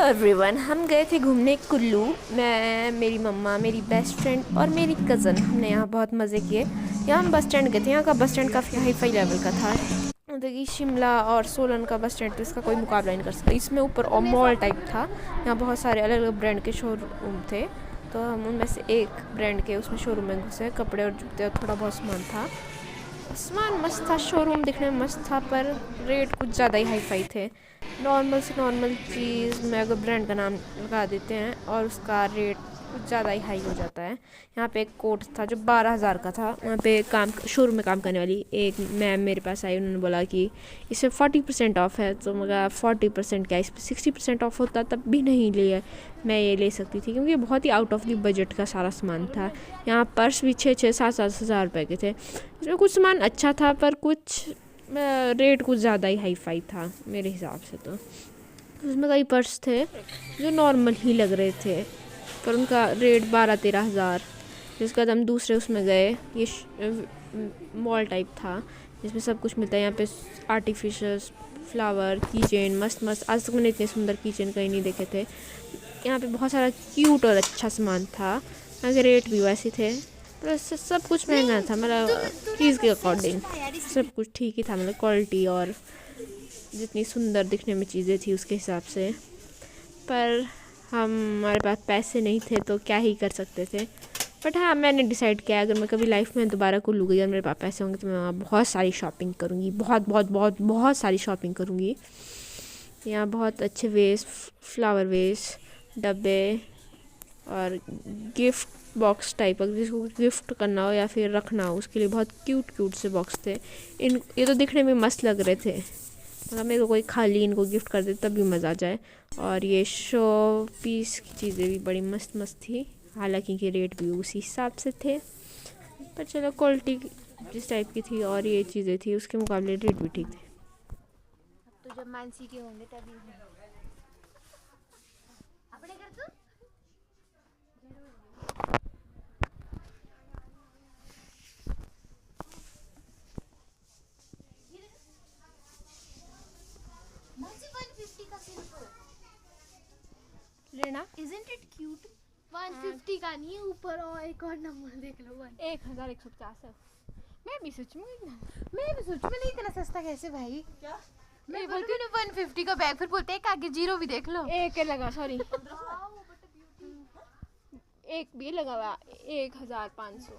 Everyone, हम गए थे घूमने कुल्लू। मैं, मेरी मम्मा, मेरी बेस्ट फ्रेंड और मेरी कज़न। हमने यहाँ बहुत मज़े किए। यहाँ हम बस स्टैंड गए थे। यहाँ का बस स्टैंड काफ़ी हाई फाई लेवल का था। मतलब कि शिमला और सोलन का बस स्टैंड तो इसका कोई मुकाबला नहीं कर सकता। इसमें ऊपर और मॉल टाइप था। यहाँ बहुत सारे अलग अलग ब्रांड के शोरूम थे, तो हम उनमें से एक ब्रांड के उसमें शोरूम में घुसे। कपड़े और जूते और थोड़ा बहुत सामान था। सामान मस्त था, शोरूम दिखने में मस्त था, पर रेट कुछ ज़्यादा ही हाई फाई थे। नॉर्मल से नॉर्मल चीज़ में अगर ब्रांड का नाम लगा देते हैं और उसका रेट कुछ ज़्यादा ही हाई हो जाता है। यहाँ पे एक कोट था जो 12,000 का था। वहाँ पे शोरूम में काम करने वाली एक मैम मेरे पास आई। उन्होंने बोला कि इसमें 40% ऑफ है, तो मगर 40% क्या, इस पर 60% ऑफ होता तब भी नहीं लिया। मैं ये ले सकती थी क्योंकि बहुत ही आउट ऑफ द बजट का सारा सामान था। यहाँ पर्स भी 6-7 हज़ार रुपये के थे। इसमें कुछ सामान अच्छा था, पर कुछ रेट कुछ ज़्यादा ही हाई फाई था मेरे हिसाब से। तो उसमें कई पर्स थे जो नॉर्मल ही लग रहे थे, पर उनका रेट 12-13 हज़ार। जिसके बाद हम दूसरे उसमें गए। ये मॉल टाइप था जिसमें सब कुछ मिलता है। यहाँ पे आर्टिफिशियल फ्लावर, कीचेन, मस्त मस्त। आज तक मैंने इतने सुंदर कीचेन कहीं नहीं देखे थे। यहाँ पे बहुत सारा क्यूट और अच्छा सामान था। यहाँ के रेट भी वैसे थे, पर सब कुछ महंगा था। मतलब चीज़ के अकॉर्डिंग सब कुछ ठीक ही था। मतलब क्वालिटी और जितनी सुंदर दिखने में चीज़ें थी उसके हिसाब से। पर हमारे पास पैसे नहीं थे तो क्या ही कर सकते थे। बट हाँ, मैंने डिसाइड किया अगर मैं कभी लाइफ में दोबारा कुल्लू गई और मेरे पास पैसे होंगे तो मैं वहाँ बहुत सारी शॉपिंग करूँगी। बहुत बहुत बहुत बहुत सारी शॉपिंग करूँगी। यहाँ बहुत अच्छे वेस, फ्लावर वेस, डब्बे और गिफ्ट बॉक्स टाइप का, जिसको गिफ्ट करना हो या फिर रखना हो उसके लिए बहुत क्यूट क्यूट से बॉक्स थे। ये तो दिखने में मस्त लग रहे थे। मतलब मेरे को कोई खाली इनको गिफ्ट कर दे तब भी मज़ा आ जाए। और ये शो पीस की चीज़ें भी बड़ी मस्त मस्त थी। हालांकि इनके रेट भी उसी हिसाब से थे, पर चलो क्वालिटी जिस टाइप की थी और ये चीज़ें थी उसके मुकाबले रेट भी ठीक थे। तो जब मानसी के होंगे तभी अपने घर तो मानसी 150 का सिंपल लेना isn't it cute 150 का नहीं है। ऊपर और एक और नंबर देख लो 1150 है। मैं भी सोच में नहीं इतना सस्ता कैसे भाई। क्या मैं बोलती हूँ ना 150 का बैग, फिर बोलते हैं आगे जीरो भी देख लो। एक लगा, सॉरी एक भी लगा हुआ 1,500।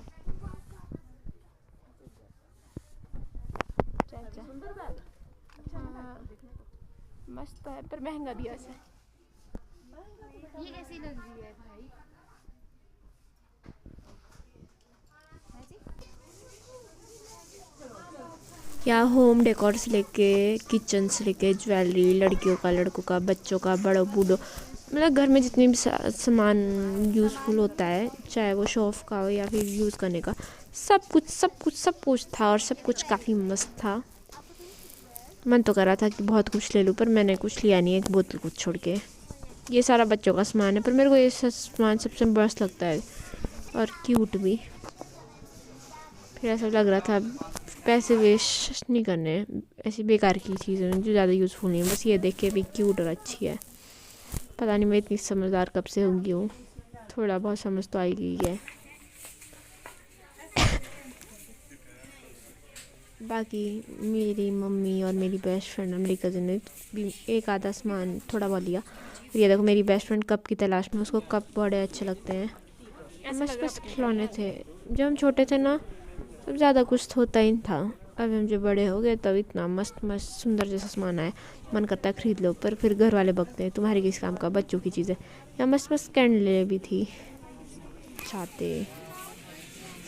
सुंदर बैग, मस्त है पर महंगा भी है वैसे। ये कैसी लग रही है भाई। यहाँ होम डेकोर से लेके किचन से लेके ज्वेलरी, लड़कियों का, लड़कों का, बच्चों का, बड़ों बूढ़ों, मतलब घर में जितने भी सामान यूज़फुल होता है, चाहे वो शो ऑफ का हो या फिर यूज़ करने का, सब कुछ था। और सब कुछ काफ़ी मस्त था। मन तो कर रहा था कि बहुत कुछ ले लूँ, पर मैंने कुछ लिया नहीं, एक बोतल कुछ छोड़ के। ये सारा बच्चों का सामान है, पर मेरे को ये सामान सबसे बेस्ट लगता है और क्यूट भी। फिर ऐसा लग रहा था पैसे वेस्ट नहीं करने ऐसी बेकार की चीज़ें जो ज़्यादा यूज़फुल नहीं है। बस ये देख के भी क्यूट और अच्छी है। पता नहीं मैं इतनी समझदार कब से होंगी हूँ। थोड़ा बहुत समझ तो आई गई है। बाकी मेरी मम्मी और मेरी बेस्ट फ्रेंड और मेरी कज़न ने भी एक आधा सामान थोड़ा बहुत लिया। और ये देखो मेरी बेस्ट फ्रेंड कप की तलाश में, उसको कप बड़े अच्छे लगते हैं। मस्त मस्त खिलौने थे। जब हम छोटे थे ना तब ज़्यादा कुछ होता ही नहीं था। अब हम जब बड़े हो गए तब इतना मस्त मस्त सुंदर जैसा सामान आया, मन करता है ख़रीद लो। पर फिर घर वाले बकते हैं तुम्हारे किस काम का, बच्चों की चीज़ें। यहाँ मस्त मस्त कैंडलें भी थी, छाते।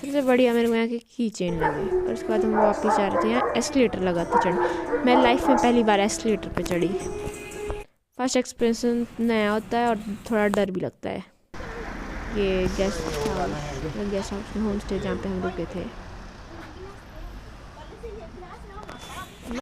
सबसे बढ़िया मेरे को यहाँ की की चेन लगी। और उसके बाद हम वापस जा रहे थे। यहाँ एस्केलेटर लगा था चढ़। मैं लाइफ में पहली बार एस्केलेटर पे चढ़ी। फर्स्ट एक्सपीरियंस नया होता है और थोड़ा डर भी लगता है। ये गेस्ट हाउस में, होम स्टे जहाँ पे हम रुके थे।